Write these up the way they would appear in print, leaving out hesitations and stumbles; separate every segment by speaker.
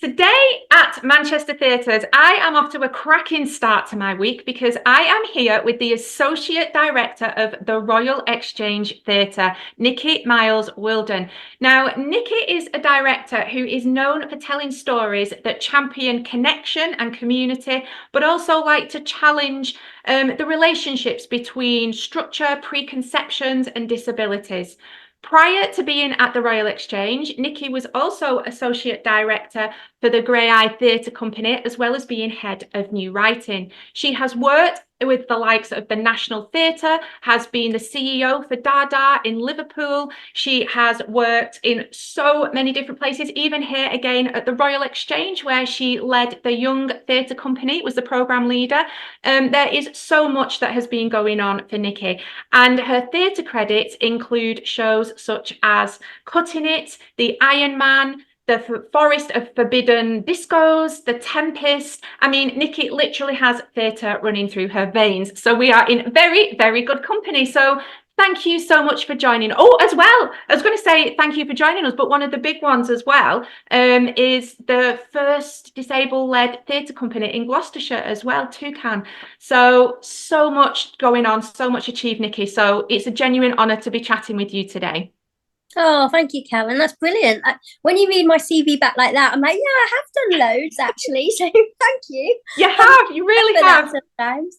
Speaker 1: Today at Manchester Theatres, I am off to a cracking start to my week because I am here with the Associate Director of the Royal Exchange Theatre, NICKIE Miles-WILDIN. Now, NICKIE is a director who is known for telling stories that champion connection and community, but also like to challenge the relationships between structure, preconceptions, and disabilities. Prior to being at the Royal Exchange, NICKIE was also Associate Director for the Grey Eye Theatre Company, as well as being Head of New Writing. She has worked with the likes of the National Theatre, has been the CEO for Dada in Liverpool. She has worked in so many different places, even here again at the Royal Exchange, where she led the Young Theatre Company, was the programme leader. There is so much that has been going on for NICKIE, and her theatre credits include shows such as Cutting It, The Iron Man, the Forest of Forbidden Discos, The Tempest. I mean, NICKIE literally has theatre running through her veins. So we are in very, very good company. So thank you so much for joining. Oh, as well, I was going to say thank you for joining us, but one of the big ones as well is the first disabled-led theatre company in Gloucestershire as well, Toucan. So much going on, so much achieved, NICKIE. So it's a genuine honour to be chatting with you today.
Speaker 2: Oh, thank you, Karen. That's brilliant. When you read my CV back like that, I'm like, yeah, I have done loads actually. So thank you.
Speaker 1: You have, you really have.
Speaker 2: Sometimes.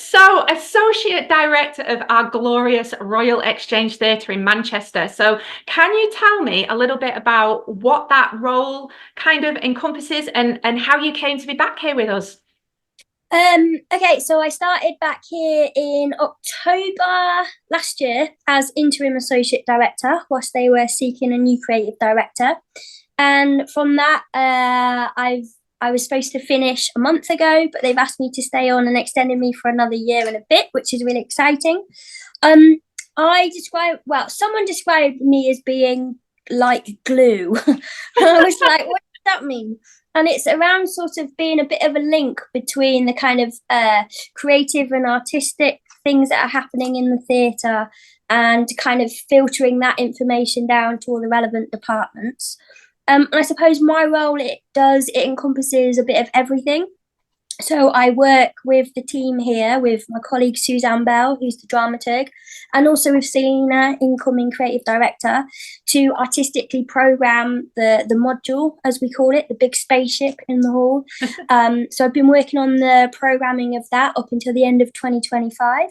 Speaker 1: So, Associate Director of our glorious Royal Exchange Theatre in Manchester. So, can you tell me a little bit about what that role kind of encompasses and how you came to be back here with us?
Speaker 2: Okay, so I started back here in October last year as interim associate director whilst they were seeking a new creative director. And from that, I was supposed to finish a month ago, but they've asked me to stay on and extended me for another year and a bit, which is really exciting. Someone described me as being like glue. I was like, what does that mean? And it's around sort of being a bit of a link between the kind of creative and artistic things that are happening in the theatre and kind of filtering that information down to all the relevant departments. And I suppose my role, it encompasses a bit of everything. So I work with the team here with my colleague Suzanne Bell, who's the dramaturg, and also with Selena, incoming creative director, to artistically programme the module, as we call it, the big spaceship in the hall. So I've been working on the programming of that up until the end of 2025.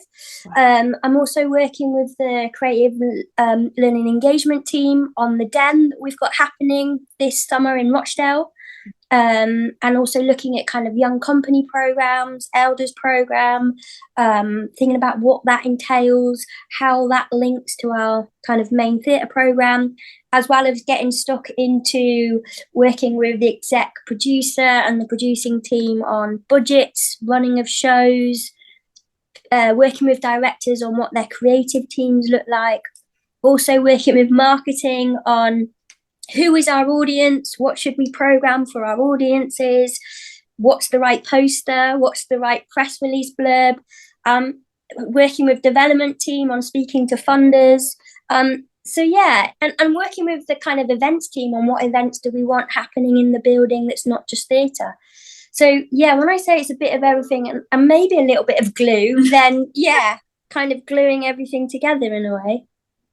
Speaker 2: I'm also working with the creative learning engagement team on the Den that we've got happening this summer in Rochdale. And also looking at kind of young company programs, elders program, thinking about what that entails, how that links to our kind of main theatre program, as well as getting stuck into working with the exec producer and the producing team on budgets, running of shows, working with directors on what their creative teams look like, also working with marketing on who is our audience? What should we program for our audiences? What's the right poster? What's the right press release blurb? Working with development team on speaking to funders. So yeah, and working with the kind of events team on what events do we want happening in the building that's not just theatre. So yeah, when I say it's a bit of everything and maybe a little bit of glue, then yeah, kind of gluing everything together in a way.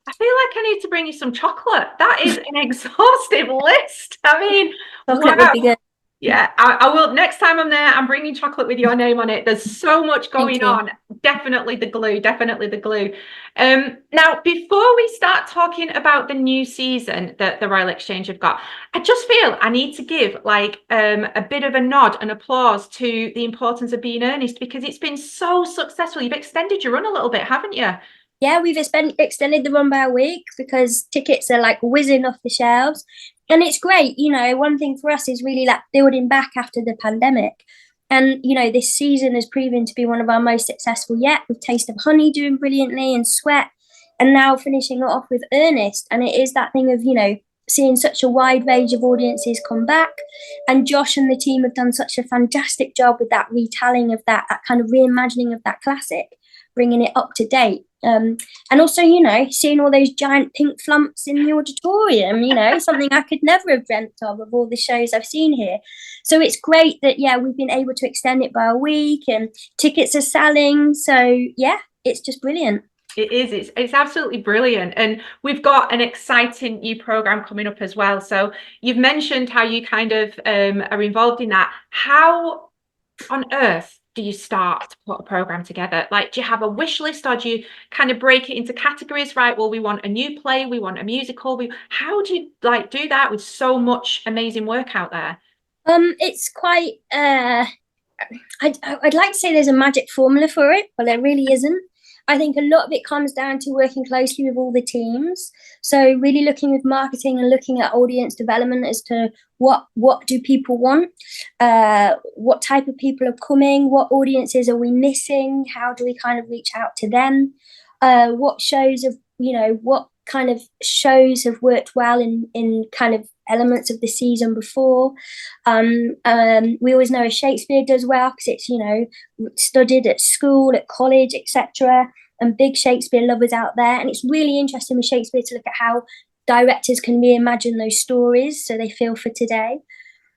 Speaker 1: I feel like I need to bring you some chocolate. That is an exhaustive list. I mean,
Speaker 2: chocolate would be good.
Speaker 1: Yeah, I will. Next time I'm there, I'm bringing chocolate with your name on it. There's so much going on. Definitely the glue. Definitely the glue. Now, before we start talking about the new season that the Royal Exchange have got, I just feel I need to give like a bit of a nod and applause to the importance of being earnest, because it's been so successful. You've extended your run a little bit, haven't you?
Speaker 2: Yeah, we've extended the run by a week because tickets are like whizzing off the shelves. And it's great, you know, one thing for us is really like building back after the pandemic. And, you know, this season has proven to be one of our most successful yet, with Taste of Honey doing brilliantly and Sweat, and now finishing it off with Earnest. And it is that thing of, you know, seeing such a wide range of audiences come back. And Josh and the team have done such a fantastic job with that retelling of that kind of reimagining of that classic, bringing it up to date. And also, seeing all those giant pink flumps in the auditorium, something I could never have dreamt of all the shows I've seen here. So it's great that, we've been able to extend it by a week and tickets are selling. So, it's just brilliant.
Speaker 1: It is. It's absolutely brilliant. And we've got an exciting new program coming up as well. So you've mentioned how you kind of are involved in that. How on earth do you start to put a program together? Like, do you have a wish list, or do you kind of break it into categories? Right, well, we want a new play, we want a musical. How do you do that with so much amazing work out there?
Speaker 2: It's quite I'd like to say there's a magic formula for it, but there really isn't. I think a lot of it comes down to working closely with all the teams. So really looking with marketing and looking at audience development as to what do people want, what type of people are coming, what audiences are we missing, how do we kind of reach out to them, what shows of what kind of shows have worked well in kind of elements of the season before. We always know Shakespeare does well because it's studied at school, at college, etc. And big Shakespeare lovers out there. And it's really interesting with Shakespeare to look at how directors can reimagine those stories so they feel for today.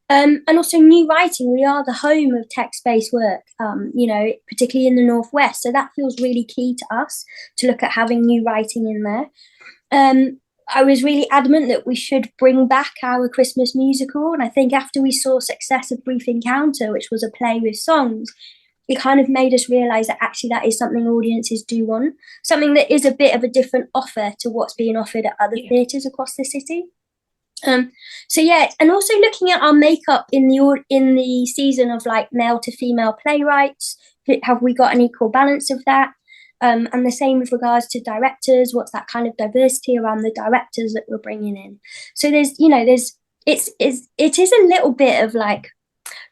Speaker 2: And also new writing. We are the home of text-based work, particularly in the Northwest. So that feels really key to us to look at having new writing in there. I was really adamant that we should bring back our Christmas musical. And I think after we saw success of Brief Encounter, which was a play with songs, it kind of made us realise that actually that is something audiences do want, something that is a bit of a different offer to what's being offered at other theatres across the city. And also looking at our makeup in the season of male to female playwrights. Have we got an equal balance of that? And the same with regards to directors. What's that kind of diversity around the directors that we're bringing in? So it is a little bit of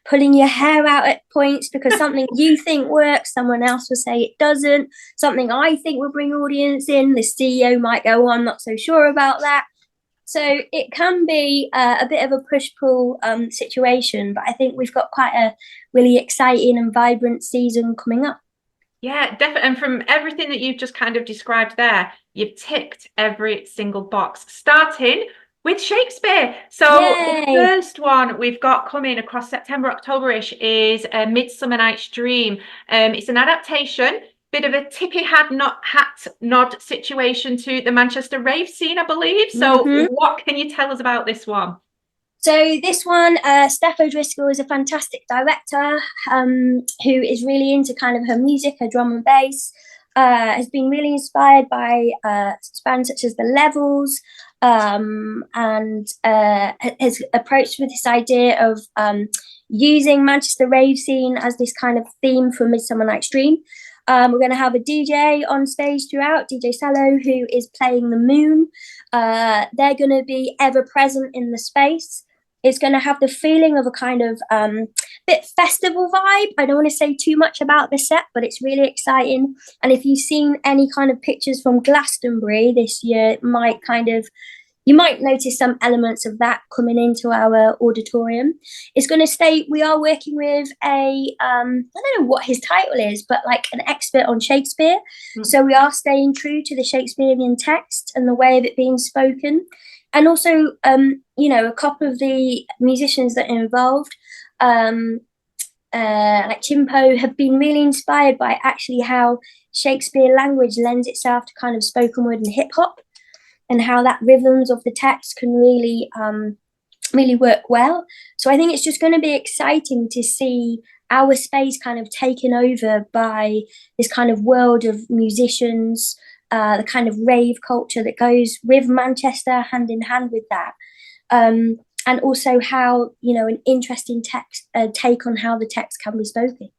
Speaker 2: pulling your hair out at points, because something you think works, someone else will say it doesn't. Something I think will bring audience in, the CEO might go, I'm not so sure about that. So it can be a bit of a push-pull situation, but I think we've got quite a really exciting and vibrant season coming up.
Speaker 1: Yeah, definitely. And from everything that you've just kind of described there, you've ticked every single box, starting with Shakespeare. So
Speaker 2: Yay!
Speaker 1: The first one we've got coming across September, October-ish is A Midsummer Night's Dream. It's an adaptation, bit of a tippy hat nod situation to the Manchester rave scene, I believe. So what can you tell us about this one?
Speaker 2: So this one, Steph O'Driscoll is a fantastic director who is really into kind of her music, her drum and bass, has been really inspired by bands such as The Levels, and has approached with this idea of using Manchester rave scene as this kind of theme for Midsummer Night's Dream. We're going to have a DJ on stage throughout, DJ Cello, who is playing the moon. They're going to be ever present in the space. It's going to have the feeling of a kind of bit festival vibe. I don't want to say too much about the set, but it's really exciting. And if you've seen any kind of pictures from Glastonbury this year, you might notice some elements of that coming into our auditorium. It's going to stay. We are working with I don't know what his title is, but an expert on Shakespeare. So we are staying true to the Shakespearean text and the way of it being spoken. And also, a couple of the musicians that are involved, like Chimpo, have been really inspired by actually how Shakespeare language lends itself to kind of spoken word and hip hop, and how that rhythms of the text can really work well. So I think it's just going to be exciting to see our space kind of taken over by this kind of world of musicians, the kind of rave culture that goes with Manchester hand in hand with that. And also how, an interesting take on how the text can be spoken.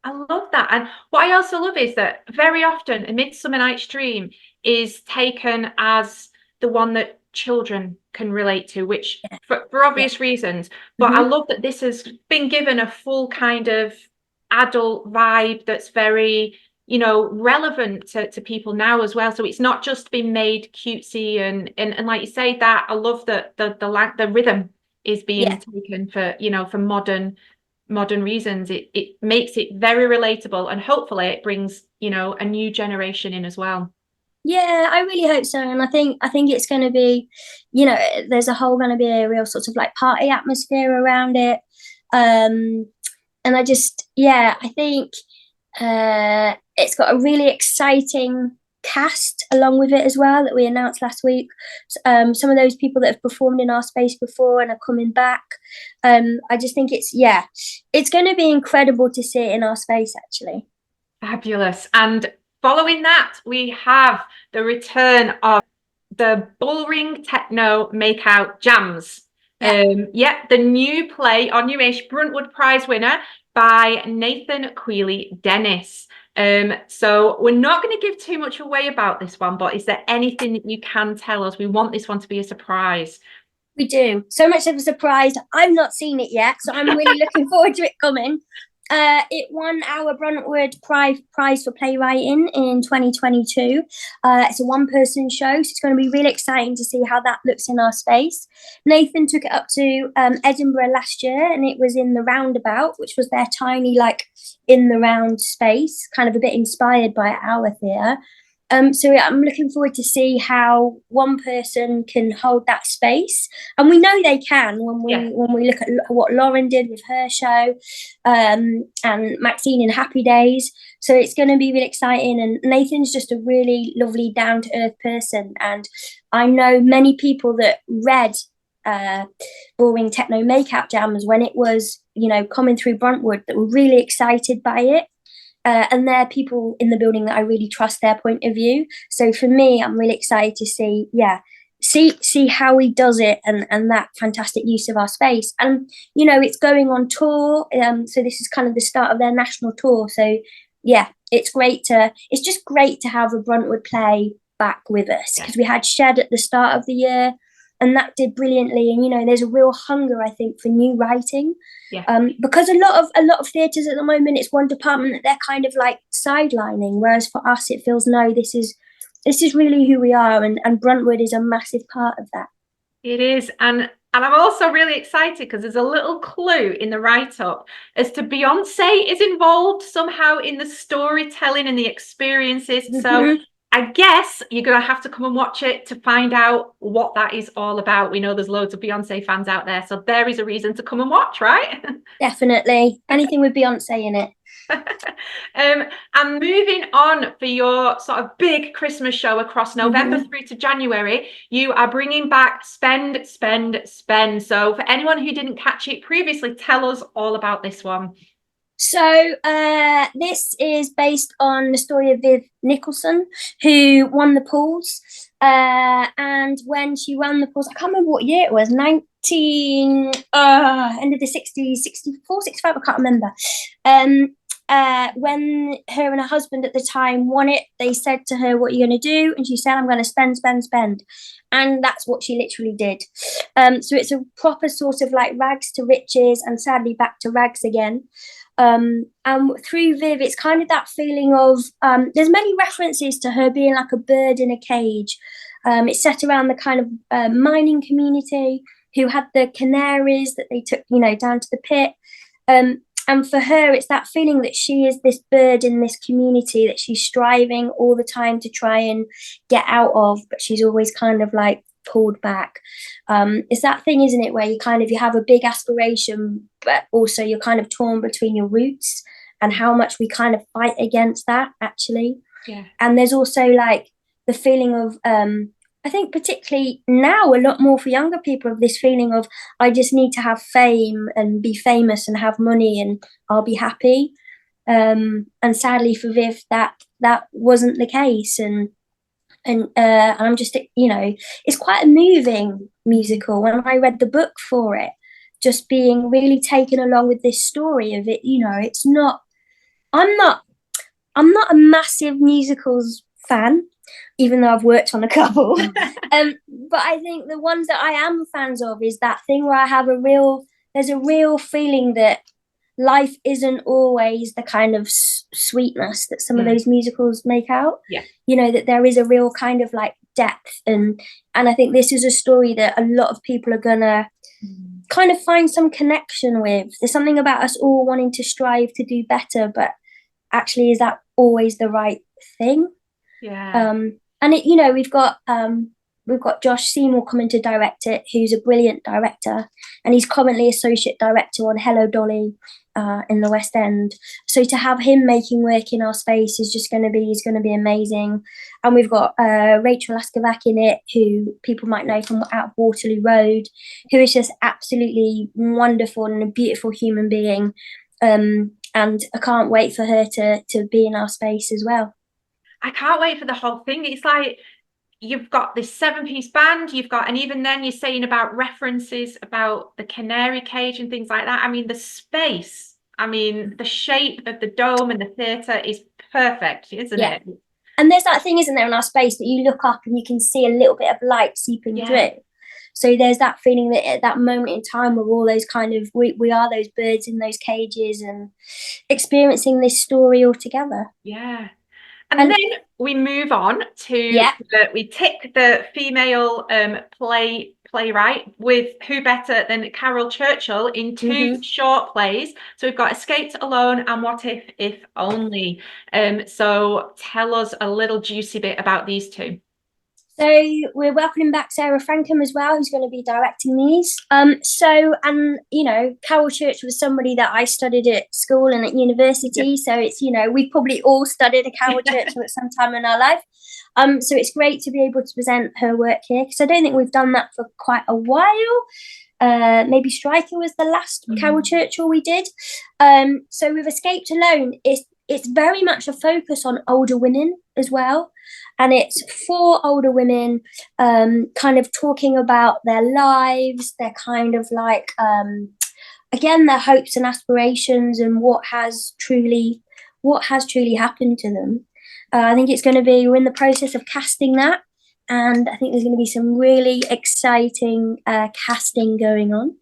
Speaker 1: I love that. And what I also love is that very often A Midsummer Night's Dream is taken as the one that children can relate to, which for obvious reasons. But I love that this has been given a full kind of adult vibe that's very, relevant to people now as well. So it's not just been made cutesy and like you say, that I love that the rhythm is being taken for, for modern modern reasons. It makes it very relatable, and hopefully it brings, you know, a new generation in as well.
Speaker 2: Yeah, I really hope so. And I think it's going to be, you know, there's going to be a real sort of like party atmosphere around it. And I think it's got a really exciting cast along with it as well that we announced last week. Some of those people that have performed in our space before and are coming back. I just think it's going to be incredible to see it in our space, actually.
Speaker 1: Fabulous. And following that, we have the return of the Bullring Techno Makeout Jams. The new play or newish Bruntwood Prize winner by Nathan Queeley Dennis. So we're not going to give too much away about this one, but is there anything that you can tell us? We want this one to be a surprise.
Speaker 2: We do. So much of a surprise. I've not seen it yet, so I'm really looking forward to it coming. It won our Bruntwood Prize for Playwriting in 2022. It's a one-person show, so it's going to be really exciting to see how that looks in our space. Nathan took it up to Edinburgh last year, and it was in the Roundabout, which was their tiny, like, in-the-round space, kind of a bit inspired by our theatre. So I'm looking forward to see how one person can hold that space, and we know they can when we look at what Lauren did with her show, and Maxine in Happy Days. So it's going to be really exciting, and Nathan's just a really lovely, down to earth person, and I know many people that read Bullring Techno Makeout Jams when it was, you know, coming through Bruntwood, that were really excited by it. And they're people in the building that I really trust their point of view. So for me, I'm really excited to see how he does it, and that fantastic use of our space. And, you know, it's going on tour. So this is kind of the start of their national tour. So yeah, it's just great to have a Bruntwood play back with us, because we had Shed at the start of the year, and that did brilliantly. And, you know, there's a real hunger, I think, for new writing. Because a lot of theatres at the moment, it's one department that they're kind of like sidelining, whereas for us it feels, no, this is really who we are, and Bruntwood is a massive part of that.
Speaker 1: It is, and I'm also really excited because there's a little clue in the write-up as to Beyonce is involved somehow in the storytelling and the experiences. So I guess you're going to have to come and watch it to find out what that is all about. We know there's loads of Beyonce fans out there, so there is a reason to come and watch, right?
Speaker 2: Definitely. Anything with Beyonce in it.
Speaker 1: And moving on for your sort of big Christmas show across November through to January, you are bringing back Spend, Spend, Spend. So for anyone who didn't catch it previously, tell us all about this one.
Speaker 2: So this is based on the story of Viv Nicholson, who won the pools. And when she won the pools, I can't remember what year it was, end of the 60s, 64, 65, I can't remember. When her and her husband at the time won it, they said to her, "What are you going to do?" And she said, "I'm going to spend, spend, spend." And that's what she literally did. So it's a proper sort of like rags to riches, and sadly back to rags again. And through Viv, it's kind of that feeling of there's many references to her being like a bird in a cage. It's set around the kind of mining community who had the canaries that they took, you know, down to the pit. And for her, it's that feeling that she is this bird in this community that she's striving all the time to try and get out of, but she's always kind of like pulled back. It's that thing, isn't it, where you have a big aspiration, but also you're kind of torn between your roots and how much we kind of fight against that, actually.
Speaker 1: Yeah.
Speaker 2: And there's also like the feeling of I think particularly now a lot more for younger people, of this feeling of, I just need to have fame and be famous and have money and I'll be happy. And sadly for Viv, that wasn't the case. And I'm just, you know, it's quite a moving musical. When I read the book for it, just being really taken along with this story of it, you know, it's not, I'm not a massive musicals fan, even though I've worked on a couple. But I think the ones that I am fans of is that thing where there's a real feeling that life isn't always the kind of sweetness that some of those musicals make out.
Speaker 1: Yeah.
Speaker 2: You know, that there is a real kind of like depth, and I think this is a story that a lot of people are gonna kind of find some connection with. There's something about us all wanting to strive to do better, but actually, is that always the right thing?
Speaker 1: Yeah.
Speaker 2: And it, you know, we've got Josh Seymour coming to direct it, who's a brilliant director, and he's currently associate director on Hello Dolly in the West End. So to have him making work in our space is just going to be amazing. And we've got Rachel Askavac in it, who people might know from Out of Waterloo Road, who is just absolutely wonderful and a beautiful human being. And I can't wait for her to be in our space as well.
Speaker 1: I can't wait for the whole thing. It's like, you've got this 7-piece band, and even then you're saying about references about the canary cage and things like that. I mean, the space, the shape of the dome and the theatre is perfect, isn't it?
Speaker 2: And there's that thing, isn't there, in our space that you look up and you can see a little bit of light seeping through. So there's that feeling that at that moment in time, we're all those kind of, we are those birds in those cages and experiencing this story all together.
Speaker 1: Yeah. And then we move on to, we tick the female playwright with who better than Carol Churchill in 2 short plays. So we've got Escaped Alone and What If Only. So tell us a little juicy bit about these 2.
Speaker 2: So we're welcoming back Sarah Frankham as well, who's going to be directing these. You know, Carol Church was somebody that I studied at school and at university. So it's, you know, we probably all studied a Carol Churchill at some time in our life. So it's great to be able to present her work here, because I don't think we've done that for quite a while. Maybe Striker was the last Carol Churchill we did. So with Escaped Alone, it's very much a focus on older women as well. And it's 4 older women kind of talking about their lives, their kind of like, again, their hopes and aspirations and what has truly happened to them. I think we're in the process of casting that. And I think there's going to be some really exciting casting going on.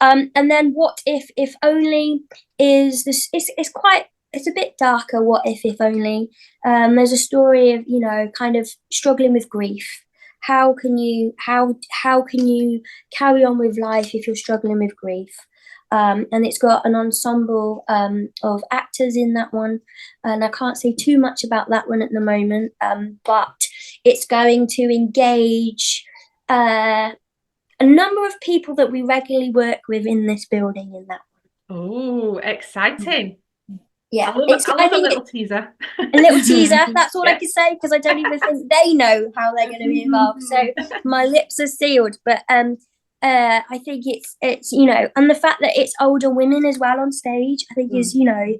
Speaker 2: And then What If Only is this, it's a bit darker. What if only? There's a story of, you know, kind of struggling with grief. How can you carry on with life if you're struggling with grief? And it's got an ensemble of actors in that one, and I can't say too much about that one at the moment. But it's going to engage a number of people that we regularly work with in this building in that one.
Speaker 1: Oh, exciting.
Speaker 2: Yeah,
Speaker 1: I love a little teaser.
Speaker 2: A little teaser, that's all I can say, because I don't even think they know how they're going to be involved. So my lips are sealed. But I think it's you know, and the fact that it's older women as well on stage, I think is, you know,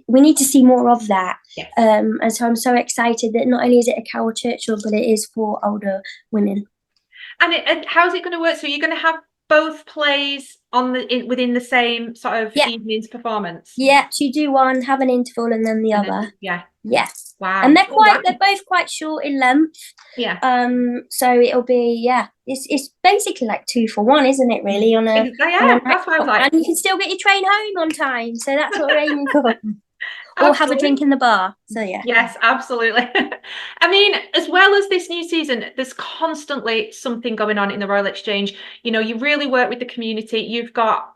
Speaker 2: we need to see more of that.
Speaker 1: Yes.
Speaker 2: And so I'm so excited that not only is it a Carol Churchill, but it is for older women.
Speaker 1: And how's it going to work? So you're going to have both plays within the same sort of evening's performance? Yeah,
Speaker 2: so you do one, have an interval, and then the other. Yes.
Speaker 1: Wow.
Speaker 2: And they're both quite short in length.
Speaker 1: Yeah.
Speaker 2: So it'll be it's basically like 2 for 1, isn't it? Really
Speaker 1: that's what I was like.
Speaker 2: And you can still get your train home on time. So that's what we're aiming for. Or have a drink in the bar. So yeah.
Speaker 1: Yes, absolutely. I mean, as well as this new season, there's constantly something going on in the Royal Exchange. You know, you really work with the community. You've got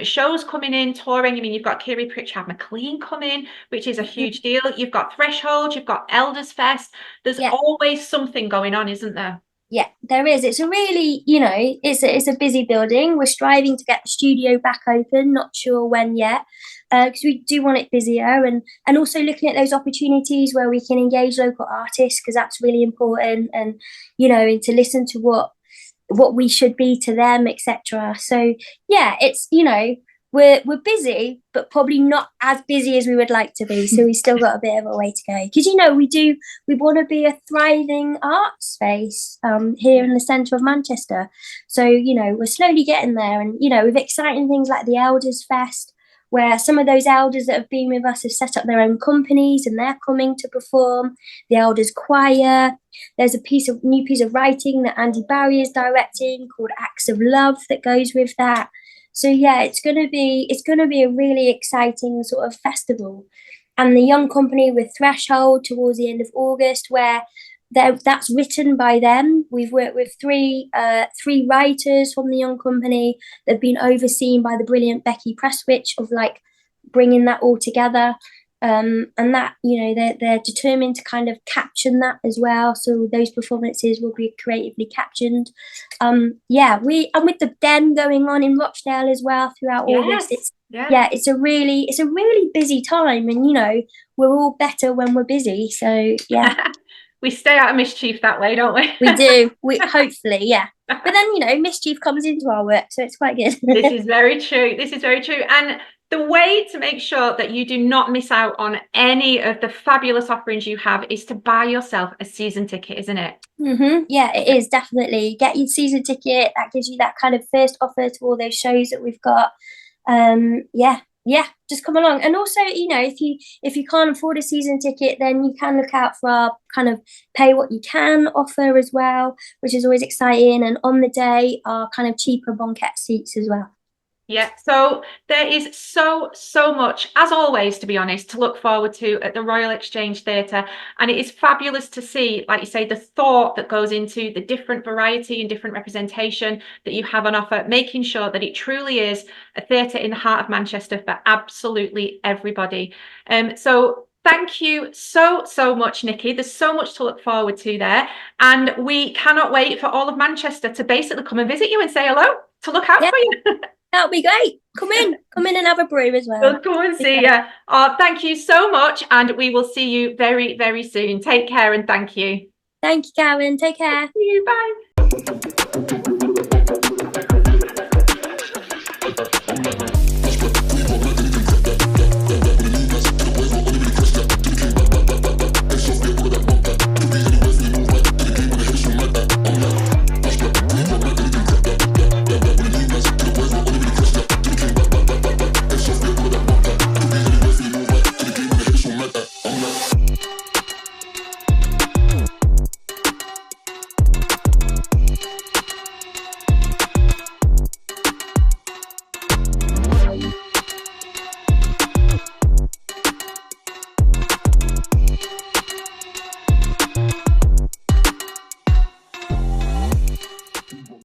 Speaker 1: shows coming in, touring. I mean, you've got Kiri Pritchard McLean coming, which is a huge deal. You've got Threshold, you've got Elders Fest. There's always something going on, isn't there?
Speaker 2: Yeah, there is. It's a really, you know, it's a busy building. We're striving to get the studio back open, not sure when yet, because we do want it busier, and also looking at those opportunities where we can engage local artists, because that's really important, and, you know, and to listen to what we should be to them, etc. So yeah, it's, you know, we're busy, but probably not as busy as we would like to be. So we've still got a bit of a way to go, because, you know, we want to be a thriving art space here in the centre of Manchester. So, you know, we're slowly getting there, and, you know, with exciting things like the Elders Fest, where some of those elders that have been with us have set up their own companies and they're coming to perform. The Elders Choir. There's a new piece of writing that Andy Barry is directing called Acts of Love that goes with that. So yeah, it's gonna be a really exciting sort of festival. And the Young Company with Threshold towards the end of August, where that's written by them. We've worked with three writers from the young company. They've been overseen by the brilliant Becky Presswich of like bringing that all together. And that, they're determined to kind of caption that as well. So those performances will be creatively captioned. With the Den going on in Rochdale as well throughout August. It's a really busy time, and we're all better when we're busy. So yeah.
Speaker 1: We stay out of mischief that way, don't we?
Speaker 2: We do. We hopefully, yeah. But then mischief comes into our work, so it's quite good.
Speaker 1: This is very true. And the way to make sure that you do not miss out on any of the fabulous offerings you have is to buy yourself a season ticket, isn't it?
Speaker 2: Yeah, it is, definitely. Get your season ticket. That gives you that kind of first offer to all those shows that we've got. Just come along. And also, if you can't afford a season ticket, then you can look out for our kind of pay what you can offer as well, which is always exciting. And on the day, our kind of cheaper banquette seats as well.
Speaker 1: Yeah, so there is so much, as always, to be honest, to look forward to at the Royal Exchange Theatre. And it is fabulous to see, like you say, the thought that goes into the different variety and different representation that you have on offer, making sure that it truly is a theatre in the heart of Manchester for absolutely everybody. So thank you so much, Nikki. There's so much to look forward to there. And we cannot wait for all of Manchester to basically come and visit you and say hello, to look out for you.
Speaker 2: That'll be great. Come in and have a brew as well.
Speaker 1: We'll come and see you. Oh, thank you so much. And we will see you very, very soon. Take care and thank you.
Speaker 2: Thank you, Karen. Take care.
Speaker 1: See you. Bye.